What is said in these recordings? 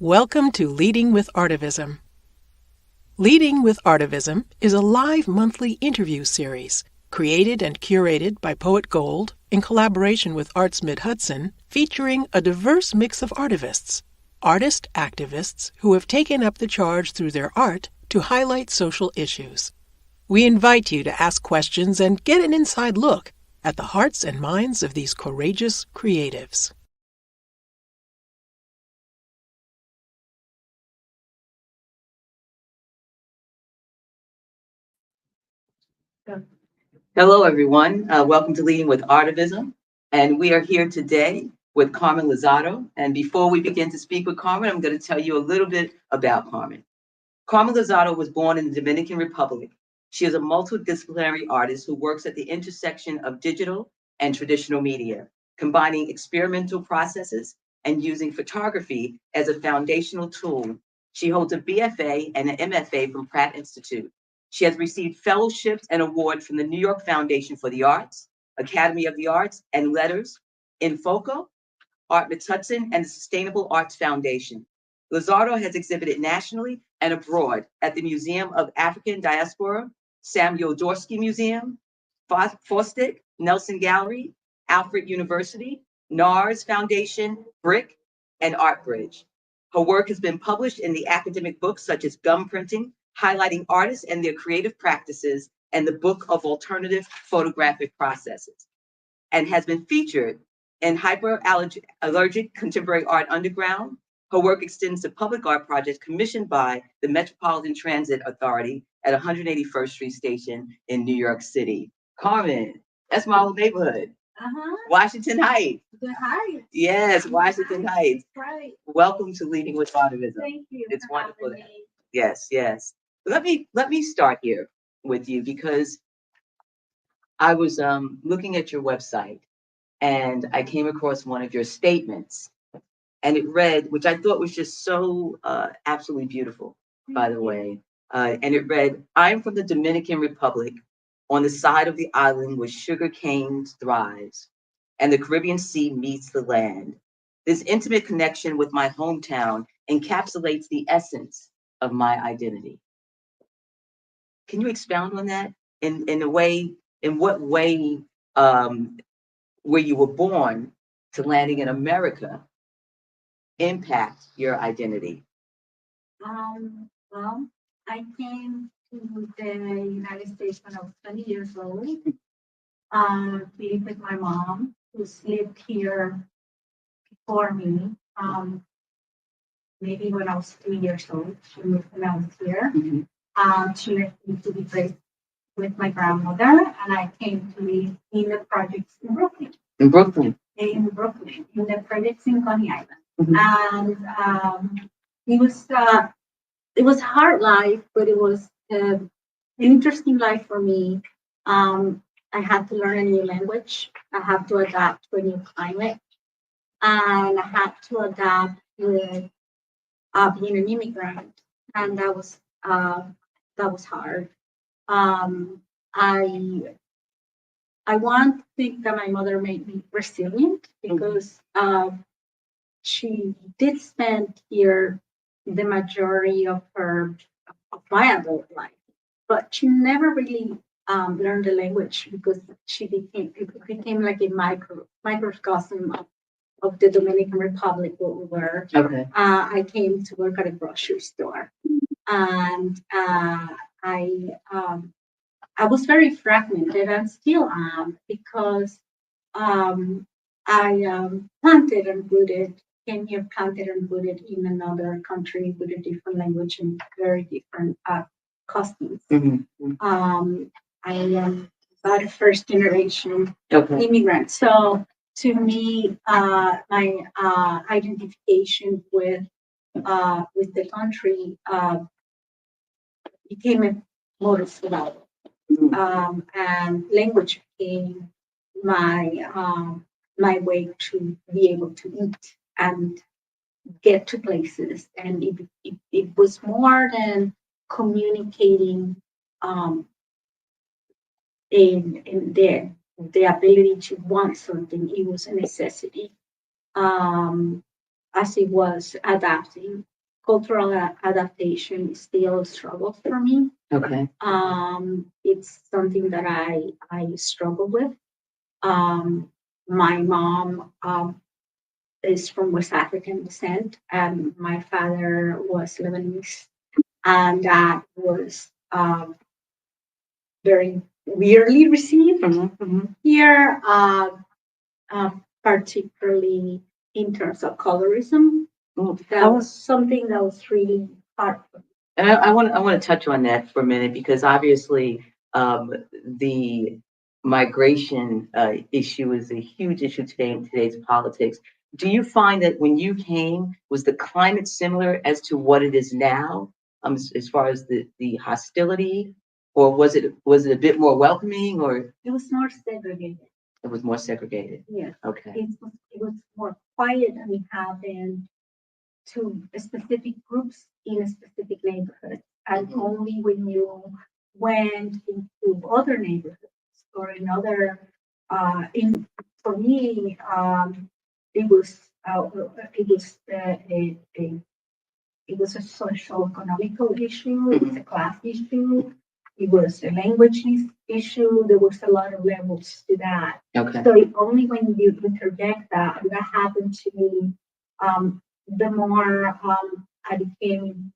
Welcome to Leading with Artivism. Leading with Artivism is a live monthly interview series created and curated by Poet Gold in collaboration with Arts Mid-Hudson, featuring a diverse mix of artivists, artist activists who have taken up the charge through their art to highlight social issues. We invite you to ask questions and get an inside look at the hearts and minds of these courageous creatives. Hello, everyone. Welcome to Leading with Artivism. And we are here today with Carmen Lizardo. And before we begin to speak with Carmen, I'm going to tell you a little bit about Carmen. Carmen Lizardo was born in the Dominican Republic. She is a multidisciplinary artist who works at the intersection of digital and traditional media, combining experimental processes and using photography as a foundational tool. She holds a BFA and an MFA from Pratt Institute. She has received fellowships and awards from the New York Foundation for the Arts, Academy of the Arts and Letters, Infoco, Arts Mid-Hudson, and the Sustainable Arts Foundation. Lizardo has exhibited nationally and abroad at the Museum of African Diaspora, Samuel Dorsky Museum, Fosdick, Nelson Gallery, Alfred University, NARS Foundation, Brick, and Artbridge. Her work has been published in the academic books such as Gum Printing, highlighting artists and their creative practices, and the Book of Alternative Photographic Processes, and has been featured in Hyperallergic Contemporary Art Underground. Her work extends to public art projects commissioned by the Metropolitan Transit Authority at 181st Street Station in New York City. Carmen, that's my old neighborhood. Washington Heights. The Heights. Yes, Washington Heights. Right. Welcome to Leading with Artivism. Thank you. It's wonderful to have you. Yes, yes. Let me start here with you, because I was looking at your website and I came across one of your statements, and it read, which I thought was just so absolutely beautiful, by the way. And it read, "I'm from the Dominican Republic, on the side of the island where sugar cane thrives and the Caribbean Sea meets the land. This intimate connection with my hometown encapsulates the essence of my identity." Can you expound on that in what way where you were born to landing in America impact your identity? Well, I came to the United States when I was 20 years old. Lived with my mom, who's lived here before me. Maybe when I was 3 years old, she moved when I was here. She left me to be raised with my grandmother, and I came to live in the projects in Brooklyn. In Brooklyn. In the projects in Coney Island. And it was a hard life, but it was an interesting life for me. I had to learn a new language. I had to adapt to a new climate, and I had to adapt with being an immigrant, and that was hard. I want to think that my mother made me resilient, because she did spend here the majority of my adult life, but she never really learned the language, because it became like a microcosm of the Dominican Republic where we were. Okay. I came to work at a grocery store, and I was very fragmented, and still am, because I planted and rooted, came here planted and rooted in another country with a different language and very different customs. I am about a first generation immigrant. So to me, my identification with the country became a mode of survival. And language became my way to be able to eat and get to places. And it was more than communicating in the ability to want something. It was a necessity. as it was adapting. Cultural adaptation is still a struggle for me. Okay. It's something that I struggle with. My mom is from West African descent, and my father was Lebanese, and that was very weirdly received here, particularly in terms of colorism. That was something that was really hard for me. And I want to touch on that for a minute because obviously the migration issue is a huge issue today in today's politics. Do you find that when you came, was the climate similar as to what it is now, as far as the hostility, or was it a bit more welcoming, or It was more segregated. it was more segregated? Yes. Okay. It was more quiet, and it happened to specific groups in a specific neighborhood. And only when you went into other neighborhoods or in other, for me, it was it was a social economical issue. It was a class issue. It was a language issue. There was a lot of levels to that. Okay. So only when you interject that happened to me, the more I became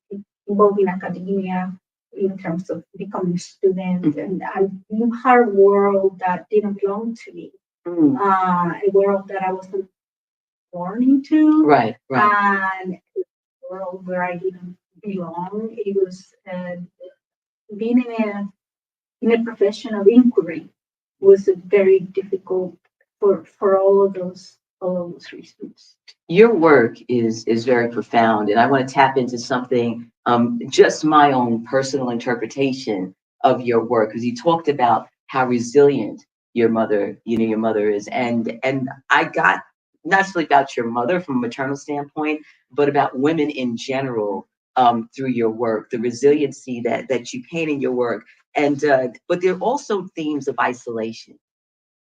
involved in academia in terms of becoming a student and a hard world that didn't belong to me, a world that I wasn't born into, Right. and a world where I didn't belong. It was being in a profession of inquiry was very difficult for all of those reasons. Your work is very profound, and I want to tap into something, just my own personal interpretation of your work, because you talked about how resilient your mother is, and I got not necessarily about your mother from a maternal standpoint, but about women in general, through your work, the resiliency that you paint in your work, and but there are also themes of isolation.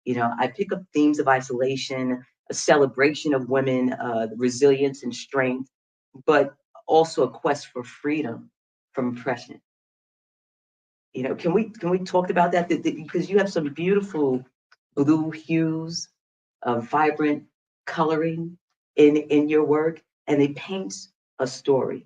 I pick up themes of isolation, a celebration of women, resilience and strength, but also a quest for freedom from oppression. Can we talk about that? Because you have some beautiful blue hues, vibrant coloring in your work, and they paint a story.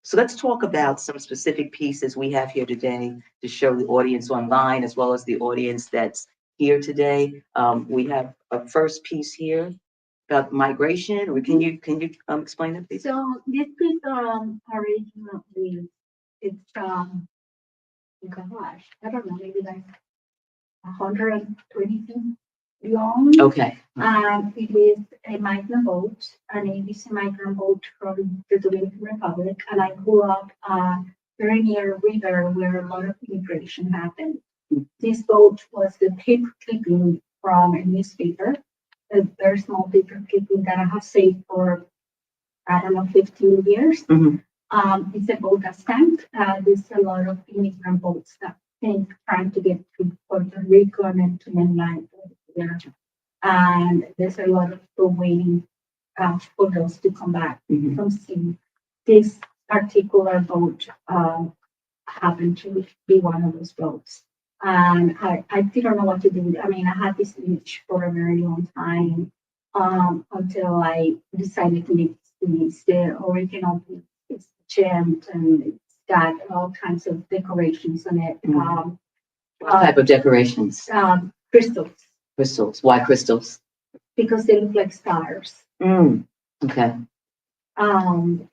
So let's talk about some specific pieces we have here today to show the audience online as well as the audience that's here today. We have a first piece here about migration. Or can you explain that, please? So this is originally it's gosh, I don't know, maybe like 120 feet long. Okay. And it is a migrant boat, and it is a migrant boat from the Dominican Republic. And I grew up very near a river where a lot of immigration happened. This boat was the paper clipping from a newspaper, a very small paper clipping that I have saved for, I don't know, 15 years. It's a boat that sank. There's a lot of immigrant boats that sank trying to get to Puerto Rico and then to mainland. And there's a lot of people waiting for those to come back from sea. This particular boat happened to be one of those boats. And I didn't know what to do. I mean, I had this image for a very long time until I decided to make this piece. The original piece is gemmed and it's got all kinds of decorations on it. What type of decorations? Crystals. Crystals. Why crystals? Because they look like stars. Okay. And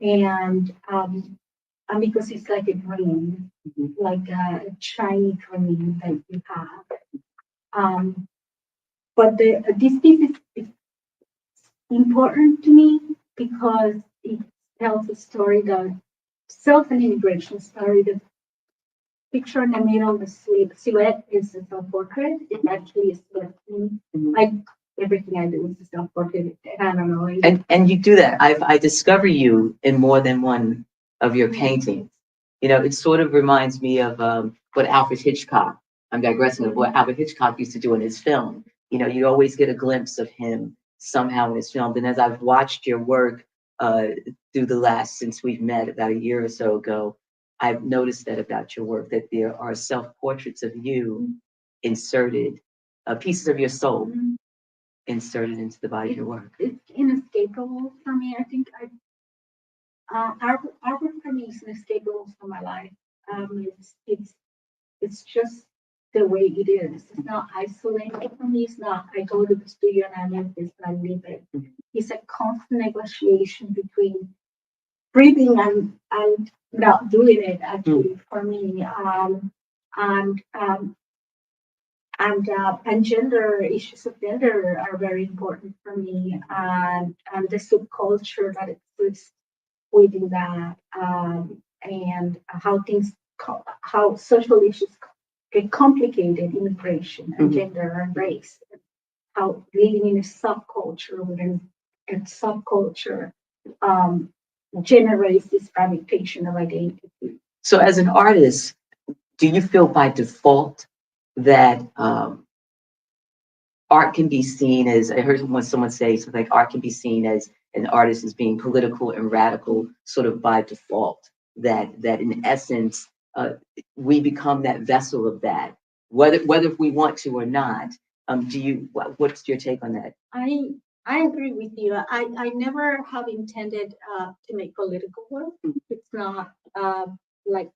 because it's like a dream, like a shiny dream that you have. But this piece is important to me because it tells a story that an immigration story. The picture in the middle, the silhouette is a self-portrait. It actually is like everything I do is a self-portrait. I don't know. And you do that. I discover you in more than one of your paintings. It sort of reminds me of what Alfred Hitchcock. I'm digressing of what Alfred Hitchcock used to do in his film. You always get a glimpse of him somehow in his film. And as I've watched your work through the last, since we've met about a year or so ago, I've noticed that about your work, that there are self-portraits of you inserted, pieces of your soul inserted into the body of your work. It's inescapable for me. I think art for me is inescapable from my life. It's just the way it is. It's not isolated from me. It's not I go to the studio and I live this and I live it. It's a constant negotiation between breathing and not doing it actually for me. And gender issues of gender are very important for me, and the subculture that exists within that, and how social issues get complicated, immigration and gender and race, how living in a subculture within a subculture generates this fragmentation of identity. So, as an artist, do you feel by default that art can be seen as, I heard someone say something like art can be seen as an artist as being political and radical sort of by default, that in essence, we become that vessel of that, whether we want to or not. What's your take on that? I agree with you. I never have intended to make political work. It's not like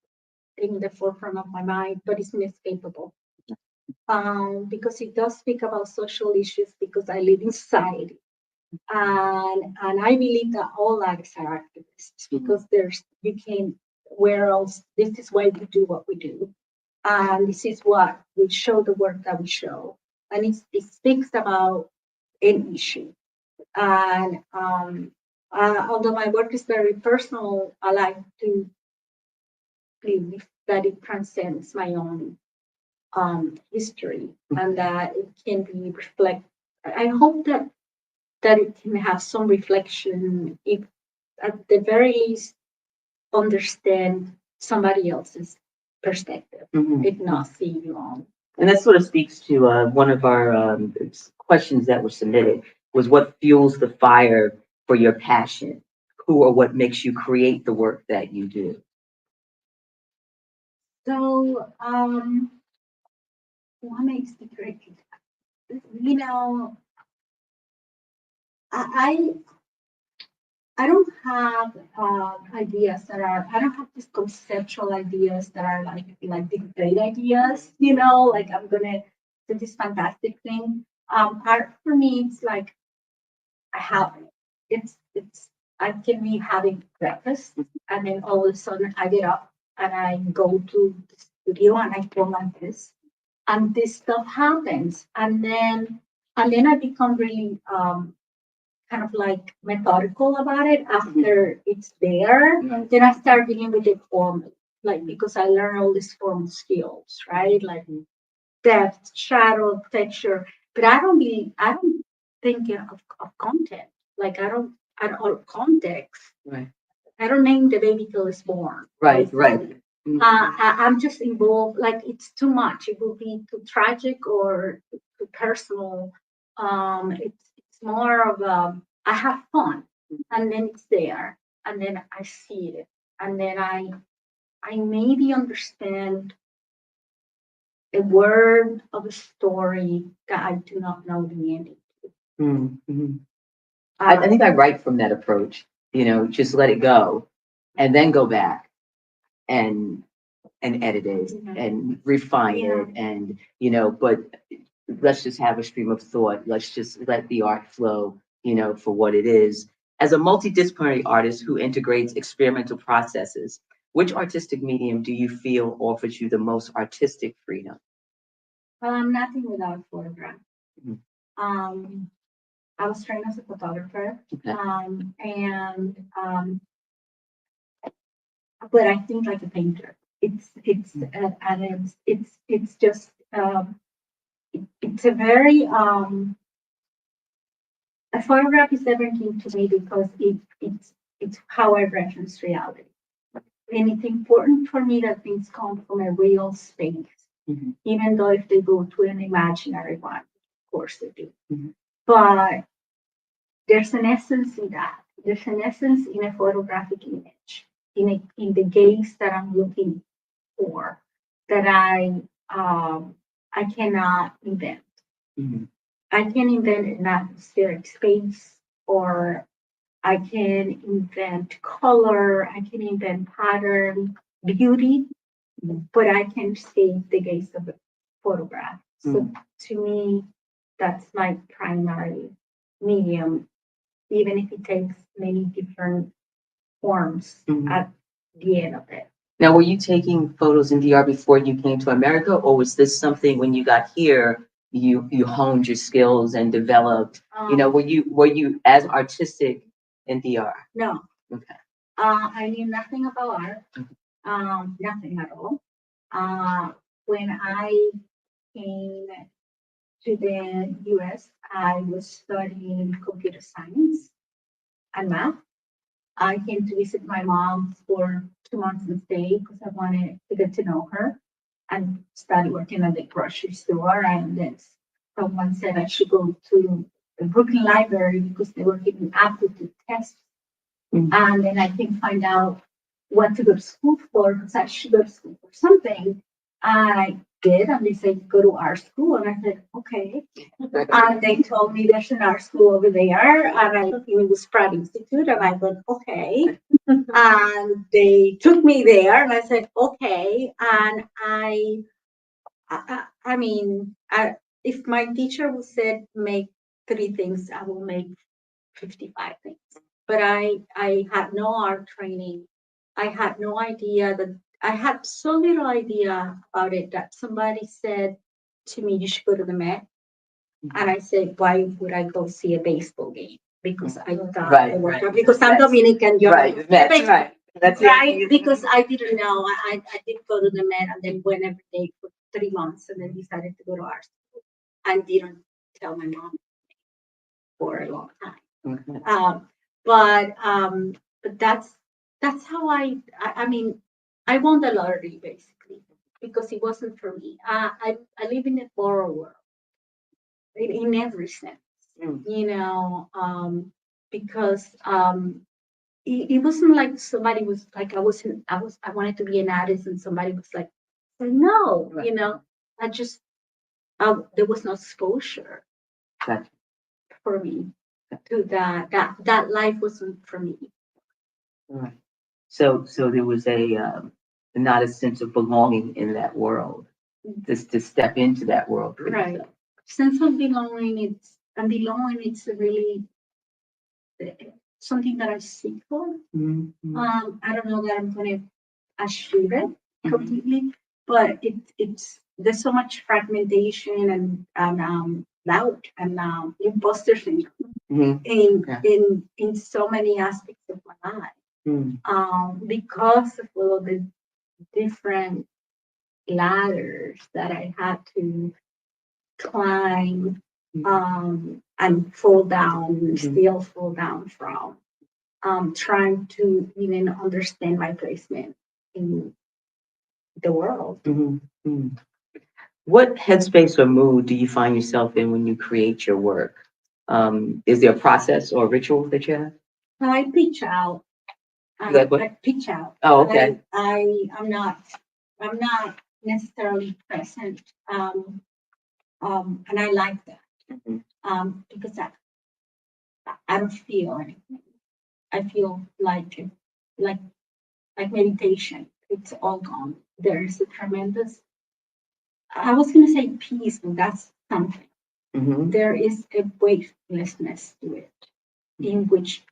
in the forefront of my mind, but it's inescapable. Because it does speak about social issues, because I live in society. And I believe that all artists are activists, because where else, this is why we do what we do. And this is what we show, the work that we show. And it speaks about an issue. And although my work is very personal, I like to believe that it transcends my own history, and that it can be reflect. I hope that it can have some reflection, if at the very least understand somebody else's perspective, if not see your own. And that sort of speaks to one of our questions that were submitted, was what fuels the fire for your passion? Who or what makes you create the work that you do? So, what makes me create? You know, I don't have ideas that are. I don't have these conceptual ideas that are like big great ideas. Like I'm gonna do this fantastic thing. Art for me, it's like I have it's I can be having breakfast, and then all of a sudden I get up and I go to the studio and I go like this, and this stuff happens, and then I become really kind of like methodical about it after it's there. Then I start dealing with it formally, like, because I learn all these formal skills, right? Like depth, shadow, texture. But I don't think of content. Like I don't context. Right. I don't name the baby till it's born. Right. I'm just involved. Like it's too much. It will be too tragic or too personal. It's more of I have fun, and then it's there, and then I see it, and then I maybe understand a word of a story that I do not know the ending to. Mm-hmm. I think I write from that approach. Just let it go, and then go back and edit it and refine it, and but let's just have a stream of thought. Let's just let the art flow, for what it is. As a multidisciplinary artist who integrates experimental processes, which artistic medium do you feel offers you the most artistic freedom? Well, I'm nothing without a photograph. I was trained as a photographer, but I think like a painter. It's just it's a very a photograph is everything to me, because it's how I reference reality. And it's important for me that things come from a real space, even though if they go to an imaginary one, of course they do. But there's an essence in that. there's an essence in a photographic image, in the gaze that I'm looking for, that I cannot invent. Mhm. I can invent an atmospheric space, or I can invent color, I can invent pattern, beauty, but I can save the gaze of the photograph. So to me, that's my primary medium, even if it takes many different forms at the end of it. Now, were you taking photos in DR before you came to America, or was this something when you got here, you honed your skills and developed? Were you as artistic in DR? No. Okay. I knew nothing about art, nothing at all. When I came to the US, I was studying computer science and math. I came to visit my mom for 2 months and stay because I wanted to get to know her, and started working at the grocery store. And then someone said I should go to the Brooklyn Library because they were giving aptitude tests. And then I couldn't find out what to go to school for, because I should go to school for something. I did, and they said, go to art school. And I said, okay. And they told me there's an art school over there. And I thought it was Pratt Institute. And I thought, okay. And they took me there, and I said, okay. And I mean, if my teacher would said make 3 things, I will make 55 things. But I had no art training. I had no idea that I had so little idea about it that somebody said to me, you should go to the Met. And I said, why would I go see a baseball game? Because I thought, because I'm Dominican, Right, that's right, because I didn't know. I did go to the Met and then went every day for 3 months, and then decided to go to art school and didn't tell my mom for a long time. But that's how I mean, I won the lottery basically because it wasn't for me. I live in a borrowed world in every sense, because it wasn't like somebody was like I wanted to be an artist and somebody was like, no, I just there was no exposure for me to that life wasn't for me. Right. So there was not a sense of belonging in that world, just to step into that world. Right. Sense of belonging, it's really something that I seek for. I don't know that I'm going to achieve it completely, but it's there's so much fragmentation and doubt and imposter syndrome in so many aspects of my life, because of all the different ladders that I had to climb and fall down, still fall down from, trying to even understand my placement in the world. What headspace or mood do you find yourself in when you create your work? Is there a process or a ritual that you have? I pitch out. I pitch out. Oh, okay. I'm not necessarily present. And I like that. Because I don't feel anything. I feel like meditation. It's all gone. There's a tremendous, I was going to say peace, but that's something. There is a weightlessness to it, in which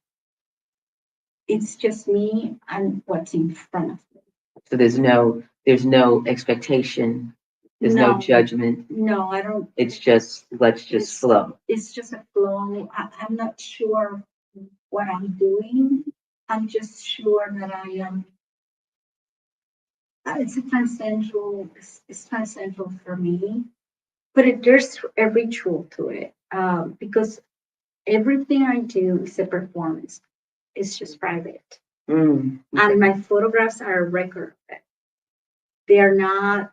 it's just me and what's in front of me. So there's no expectation. There's no judgment. No, I don't. It's just, let's just flow. It's just a flow. I'm not sure what I'm doing. I'm just sure that I am. It's transcendental for me, but there's a ritual to it, because everything I do is a performance. It's just private, and my photographs are a record of it. They're not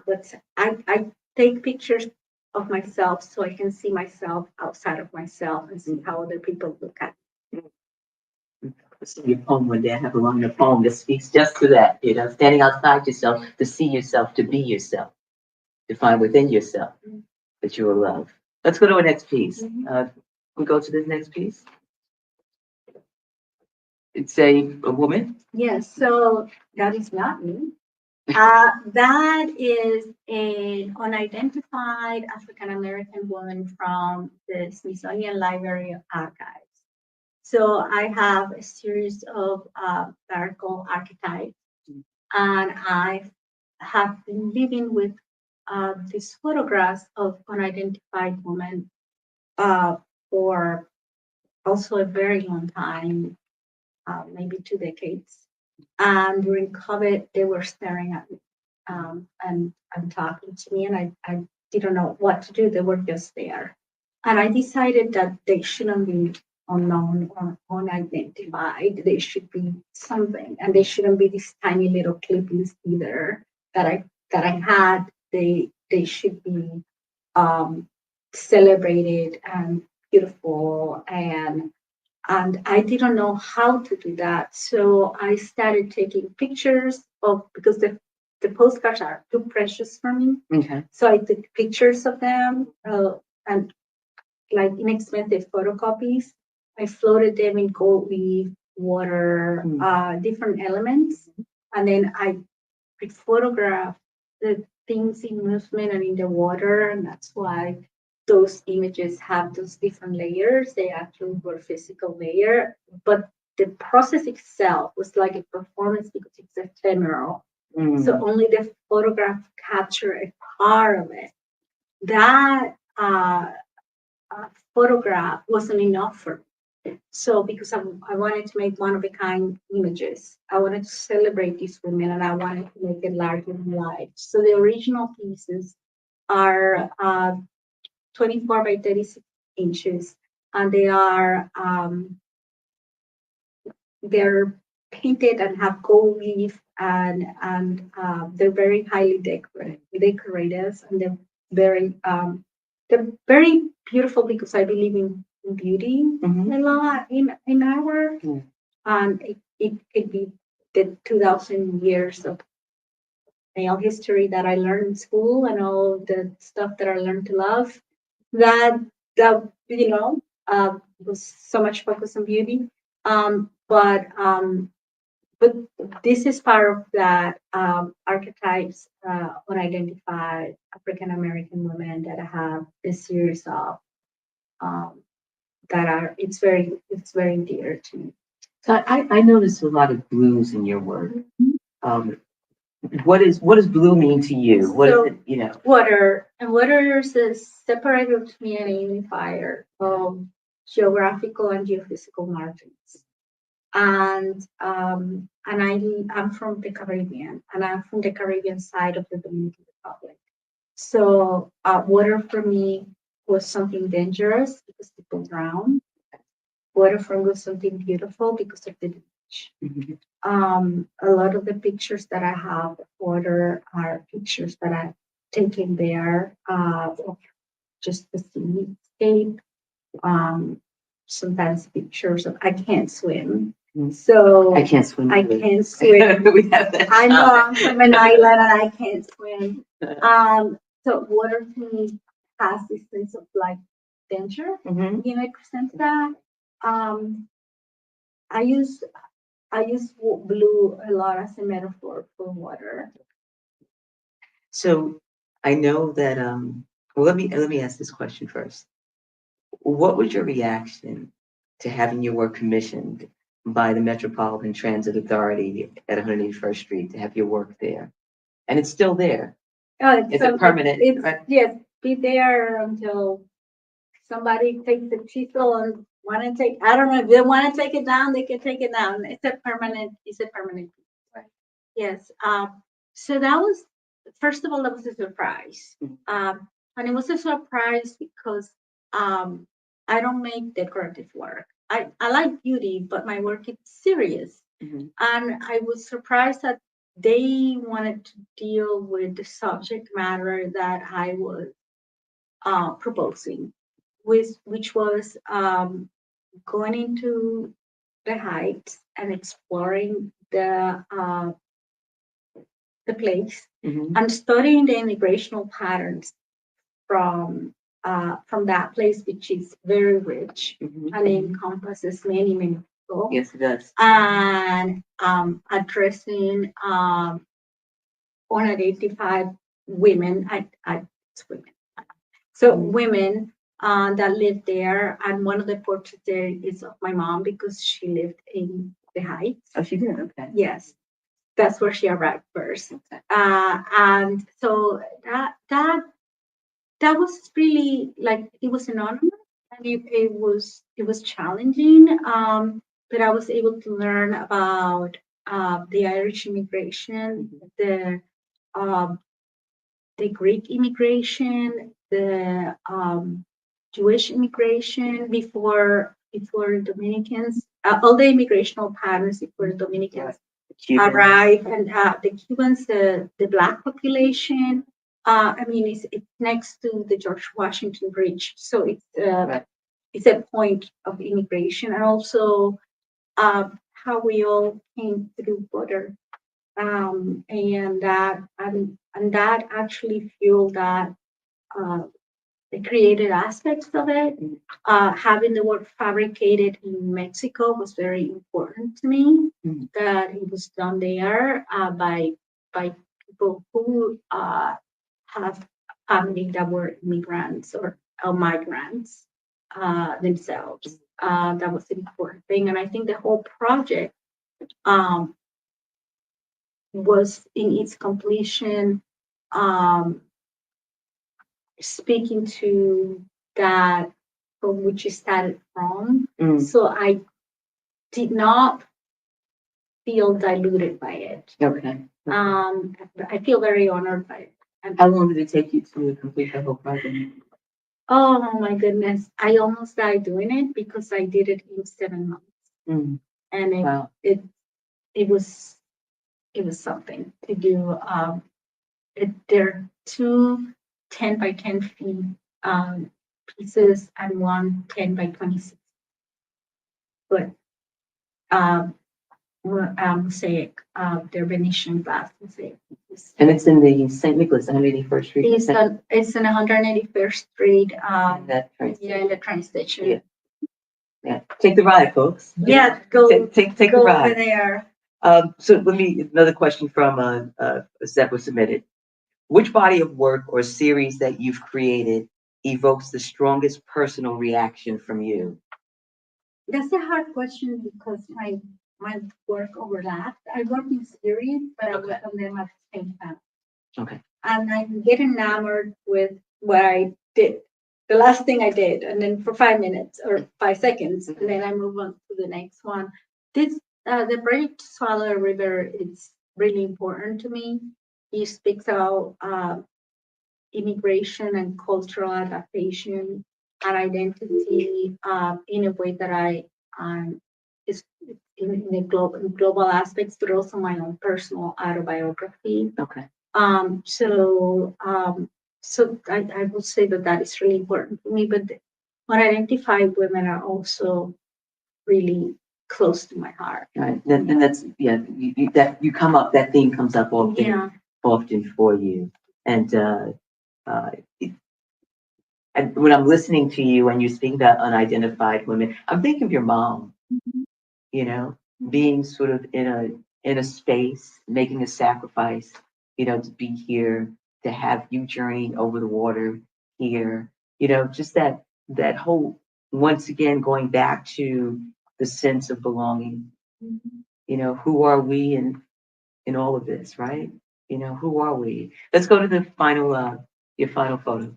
what's I take pictures of myself so I can see myself outside of myself and see how other people look at me. sing your poem one day. I have a poem that speaks just to that, standing outside yourself, to see yourself, to be yourself, to find within yourself that you are loved. Let's go to our next piece. We go to this next piece. It's a woman. Yes, so that is not me. That is an unidentified African American woman from the Smithsonian Library of Archives. So I have a series of vertical archetypes, and I have been living with these photographs of unidentified women for also a very long time, maybe 2 decades. And during COVID, they were staring at me and talking to me, and I didn't know what to do. They were just there. And I decided that they shouldn't be unknown or unidentified. They should be something, and they shouldn't be these tiny little clippings either that I had. They should be celebrated and beautiful, and I didn't know how to do that. So I started taking pictures of, because the postcards are too precious for me. Okay. So I took pictures of them and like inexpensive photocopies. I floated them in gold leaf, water, different elements. And then I photographed the things in movement and in the water. And that's why those images have those different layers. They actually were physical layer, but the process itself was like a performance because it's ephemeral. So only the photograph capture a part of it. That photograph wasn't enough for me. So because I wanted to make one-of-a-kind images, I wanted to celebrate these women, and I wanted to make it larger than life. So the original pieces are 24 by 36 inches, and they're painted and have gold leaf, and they're very highly decorative, and they're very beautiful because I believe in beauty a lot in our work, and it could be the 2,000 years of male history that I learned in school and all the stuff that I learned to love. That was so much focus on beauty, but this is part of that archetypes unidentified African American women that I have a series of that are it's very dear to me. So I noticed a lot of blues in your work. What does blue mean to you? What is it, Water, and water is a separator to me and a unifier of geographical and geophysical margins. And I'm from the Caribbean, and I'm from the Caribbean side of the Dominican Republic. So water for me was something dangerous because people drown. Water for me was something beautiful because of the beach. A lot of the pictures that I have of water are pictures that I've taken there of just the seascape. Sometimes pictures of I can't swim. So I can't swim. I can't swim. We have that. I know I'm from an island and I can't swim. So water to me has this sense of like danger. It presents that. I use blue a lot as a metaphor for water. So I know that well, let me ask this question first. What was your reaction to having your work commissioned by the Metropolitan Transit Authority at 181st Street to have your work there? And it's still there. Oh, it's a permanent. Right? Yes, be there until somebody takes the chisel and want to take. I don't know if they want to take it down. They can take it down. It's a permanent. Right. Yes. So that was first of all, that was a surprise. And it was a surprise because I don't make decorative work. I like beauty, but my work is serious. And I was surprised that they wanted to deal with the subject matter that I was proposing, which was going into the Heights and exploring the place and studying the immigrational patterns from that place, which is very rich and encompasses many people. Yes, it does. And addressing unidentified women, it's women. So women that live there, and one of the portraits there is of my mom because she lived in the Heights. Oh, she did. Okay. Yes, that's where she arrived first. And so that was really like, it was an honor, and it was challenging. But I was able to learn about the Irish immigration, the Greek immigration, the Jewish immigration before Dominicans, all the immigrational patterns before Dominicans arrived, and the Cubans, the Black population. I mean, it's next to the George Washington Bridge, so it's a point of immigration, and also how we all came through border, and that actually fueled that the creative aspects of it. Having the word fabricated in Mexico was very important to me. That it was done there by people who have family that were immigrants or migrants themselves. That was an important thing, and I think the whole project was in its completion speaking to that from which it started from. So I did not feel diluted by it. Okay. I feel very honored by it. How long did it take you to complete the whole project? Oh my goodness. I almost died doing it because I did it in 7 months. And it was something to do. There are 2 10 by 10 feet pieces and 1 10 by 26. But mosaic, they're Venetian glass mosaic. And it's in the St. Nicholas, 181st Street. It's in 181st Street. In the train station. Yeah. Take the ride, folks. Yeah, go take go the ride over there. So another question from that was submitted. Which body of work or series that you've created evokes the strongest personal reaction from you? That's a hard question because my work overlapped. I work in series, but I work on them at the same time. Okay. And I get enamored with what I did, the last thing I did, and then for 5 minutes or 5 seconds, and then I move on to the next one. The project Swallow River is really important to me. It speaks out immigration and cultural adaptation and identity in a way that is in the global aspects, but also my own personal autobiography. Okay. So I would say that is really important to me. But unidentified women are also really close to my heart. Right. And that's you come up. That theme comes up often for you. And and when I'm listening to you and you speak about unidentified women, I'm thinking of your mom. You know, being sort of in a space, making a sacrifice. You know, to be here, to have you journeying over the water here. You know, just that whole, once again going back to the sense of belonging. You know, who are we in all of this, right? You know, who are we? Let's go to the final your final photo.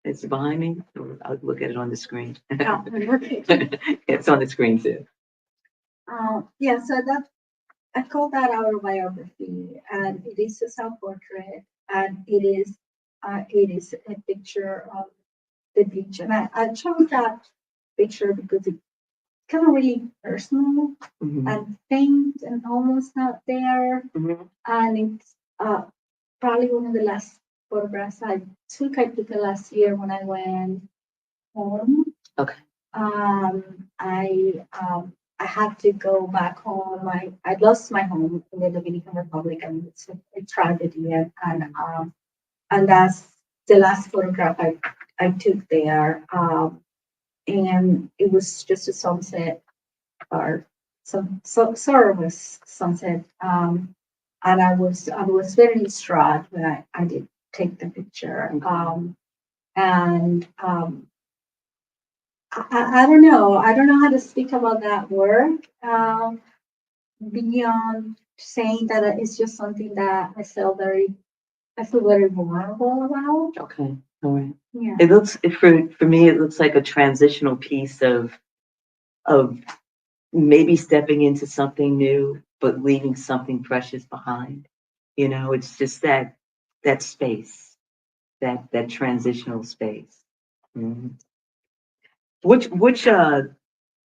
It's behind me. I'll look at it on the screen. Oh, okay. It's on the screen too. So I call that autobiography, and it is a self-portrait, and it is a picture of the beach, and I chose that picture because it's kind of really personal and faint and almost not there, and it's probably one of the last photographs I took. I took it last year when I went home. Okay. I had to go back home. I lost my home in the Dominican Republic, and it's a tragedy. And that's the last photograph I took there. And it was just a sunset or sort of a sunset. And I was very distraught when I did take the picture. And I don't know. I don't know how to speak about that work beyond saying that it's just something that I feel very vulnerable about. Okay, all right. Yeah. It looks for me. It looks like a transitional piece of maybe stepping into something new, but leaving something precious behind. It's just that space, that transitional space. Mhm. Which let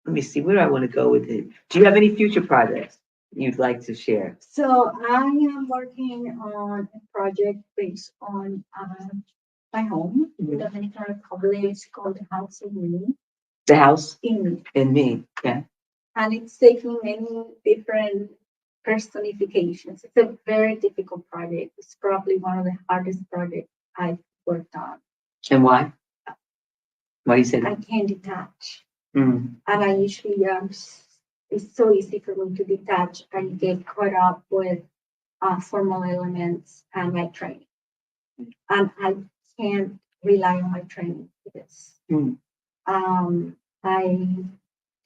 me see, where do I want to go with it? Do you have any future projects you'd like to share? So I am working on a project based on my home in the Dominican Republic. It's called the House in Me. The House In Me. in Me. Yeah. And it's taking many different personifications. It's a very difficult project. It's probably one of the hardest projects I've worked on. And why? Why do you say I that? can't detach. Mm. And I usually it's so easy for me to detach and get caught up with formal elements and my training. And I can't rely on my training for this. Mm. I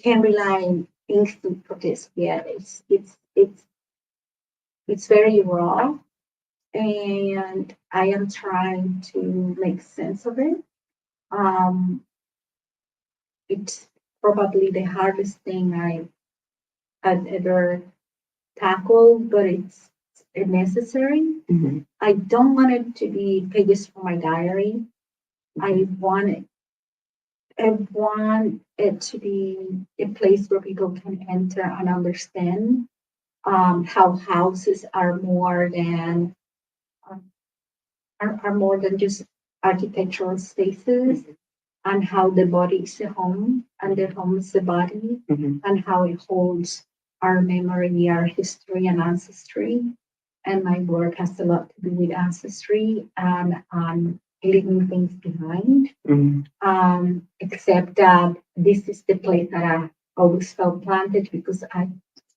can't rely on instinct for this yet. It's very raw, and I am trying to make sense of it. It's probably the hardest thing I've ever tackled, but it's necessary. Mm-hmm. I don't want it to be pages from my diary. I want it to be a place where people can enter and understand how houses are more than just architectural spaces, and how the body is a home and the home is the body, and how it holds our memory, our history, and ancestry. And my work has a lot to do with ancestry and leaving things behind. Except that this is the place that I always felt planted because I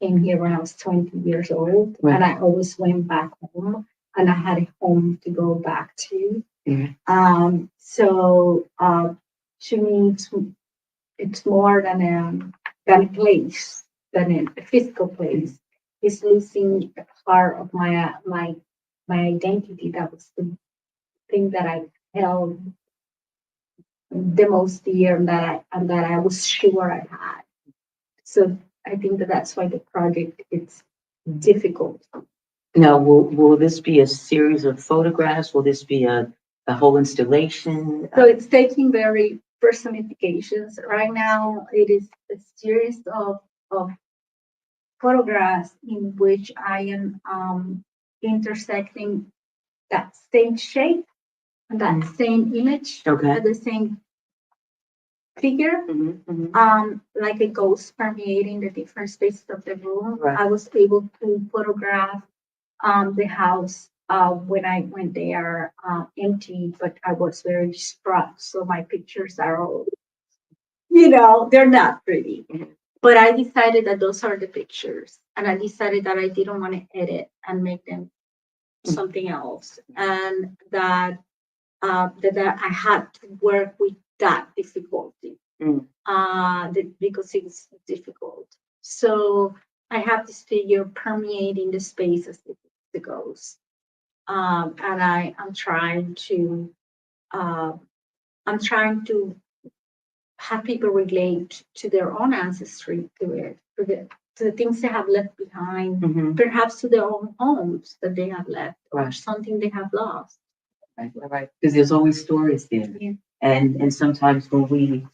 came here when I was 20 years old, and I always went back home, and I had a home to go back to. So to me, it's more than a place, than a physical place. It's losing a part of my identity. That was the thing that I held the most dear, and that I was sure I had. So I think that's why the project is difficult. Now, will this be a series of photographs? Will this be a whole installation? So it's taking very personifications. Right now, it is a series of photographs in which I am intersecting that same shape and that same image, Okay. the same figure, like a ghost permeating the different spaces of the room. Right. I was able to photograph the house when I went there empty, but I was very distraught. So my pictures are all, they're not pretty. But I decided that those are the pictures, and I decided that I didn't want to edit and make them something else, and that I had to work with that difficulty because it's difficult. So I have this figure permeating the space as it goes, and I'm trying to have people relate to their own ancestry, to it, to the things they have left behind, perhaps to their own homes that they have left, or something they have lost. Right. Because there's always stories there, and sometimes when we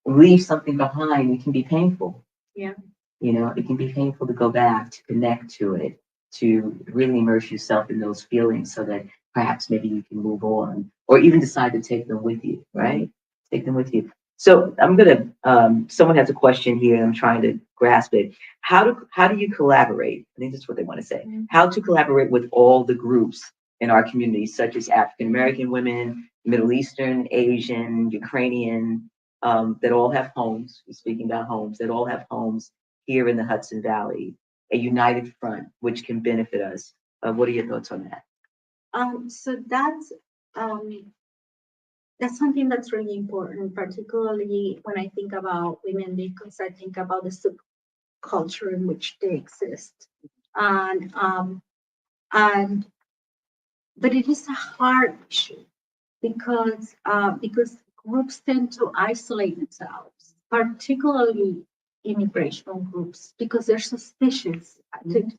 leave something behind, it can be painful. Yeah. It can be painful to go back, to connect to it, to really immerse yourself in those feelings, so that perhaps maybe you can move on, or even decide to take them with you. Right. Take them with you. So I'm gonna, someone has a question here and I'm trying to grasp it. How do you collaborate? I think that's what they want to say. How to collaborate with all the groups in our community, such as African American women, Middle Eastern, Asian, Ukrainian, that all have homes, we're speaking about homes, that all have homes here in the Hudson Valley, a united front, which can benefit us. What are your thoughts on that? So that's something that's really important, particularly when I think about women, because I think about the subculture in which they exist. And but it is a hard issue because groups tend to isolate themselves, particularly immigration groups, because they're suspicious.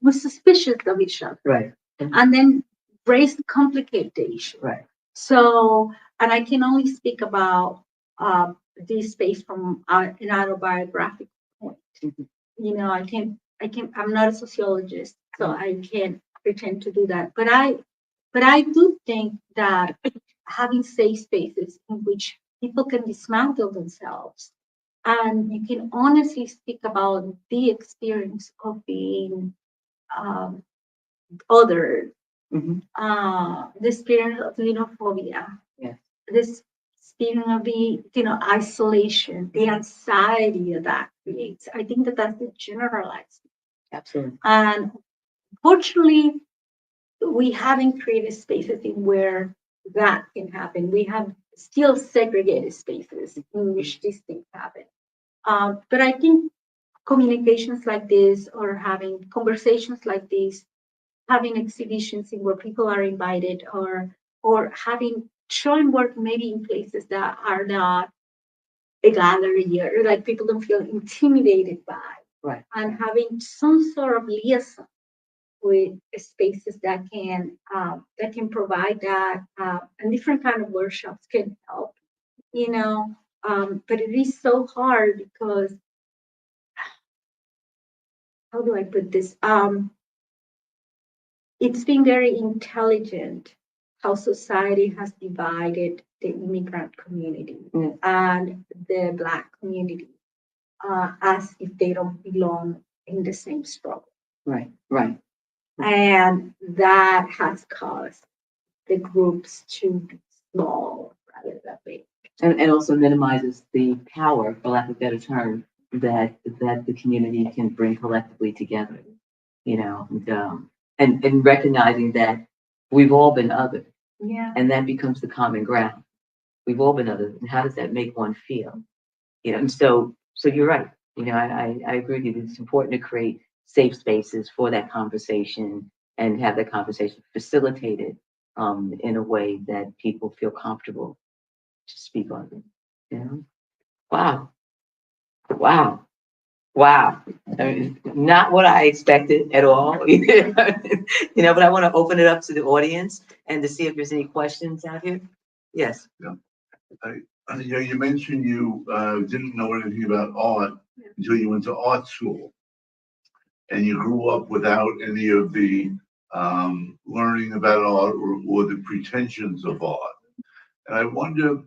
We're suspicious of each other. Right. And then race complicate the issue. Right. So, and I can only speak about this space from an autobiographic point. You know, I'm not a sociologist, so I can't pretend to do that. But I do think that having safe spaces in which people can dismantle themselves and you can honestly speak about the experience of being other, the experience of xenophobia, this experience of the isolation, the anxiety that creates. I think that's the generalized. Absolutely. And fortunately, we haven't created spaces in where that can happen. We have still segregated spaces in which these things happen. But I think communications like this, or having conversations like this, having exhibitions in where people are invited, or having showing work maybe in places that are not a gallery, or like people don't feel intimidated by, right, and having some sort of liaison with spaces that can provide that, and different kind of workshops can help, but it is so hard because, how do I put this? It's been very intelligent how society has divided the immigrant community and the Black community as if they don't belong in the same struggle. Right, right. And that has caused the groups to be small rather than big. And also minimizes the power, for lack of a better term, that the community can bring collectively together. And recognizing that we've all been othered. Yeah. And that becomes the common ground. We've all been othered. And how does that make one feel? And so you're right. I agree with you. It's important to create safe spaces for that conversation and have that conversation facilitated in a way that people feel comfortable to speak on it. Wow. I mean, not what I expected at all. But I want to open it up to the audience and to see if there's any questions out here. Yes. Yeah. You mentioned you didn't know anything about art until you went to art school, and you grew up without any of the learning about art or the pretensions of art. And I wonder,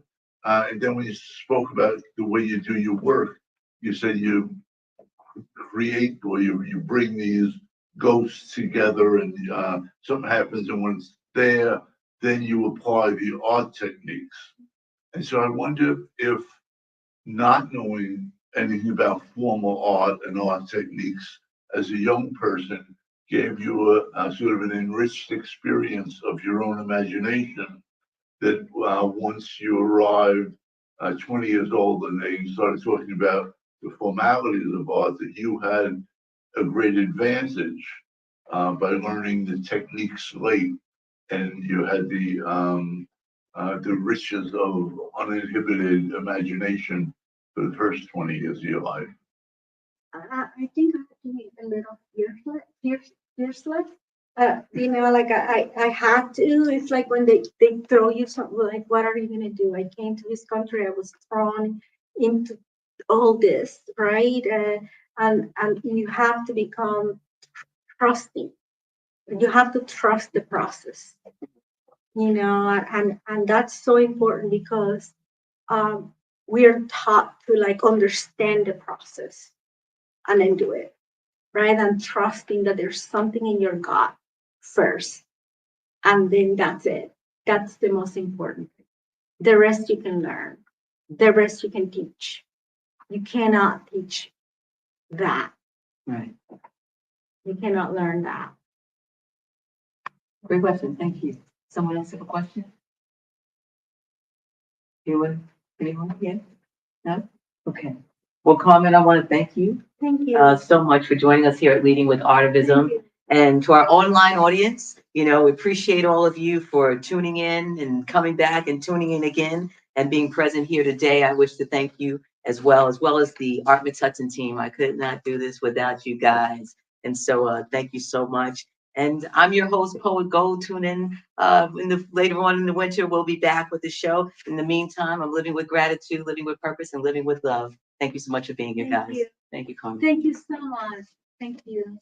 and then when you spoke about the way you do your work, you said you create, or you bring these ghosts together, and something happens, and when it's there, then you apply the art techniques. And so I wonder if not knowing anything about formal art and art techniques as a young person gave you a sort of an enriched experience of your own imagination, that once you arrived 20 years old and they started talking about the formalities of art, that you had a great advantage by learning the techniques late, and you had the riches of uninhibited imagination for the first 20 years of your life. I think I have to be a little fearless. Like I had to. It's like when they throw you something, like, what are you gonna do? I came to this country, I was thrown into all this, right? And you have to become trusting. You have to trust the process, and that's so important because we're taught to like understand the process and then do it, rather than trusting that there's something in your gut first, and then that's it. That's the most important thing. The rest you can learn. The rest you can teach. You cannot teach that. Right. You cannot learn that. Great question. Thank you. Someone else have a question? Anyone? Anyone? Yeah? No? Okay. Well, Carmen, I want to thank you Thank you. so much for joining us here at Leading with Artivism. Thank you. And to our online audience, we appreciate all of you for tuning in and coming back and tuning in again and being present here today. I wish to thank you as well as the Arts Mid-Hudson team. I could not do this without you guys. And so thank you so much. And I'm your host, Poet Gold. Tune in later on in the winter. We'll be back with the show. In the meantime, I'm living with gratitude, living with purpose, and living with love. Thank you so much for being here, guys. Thank you. Thank you, Carmen. Thank you so much. Thank you.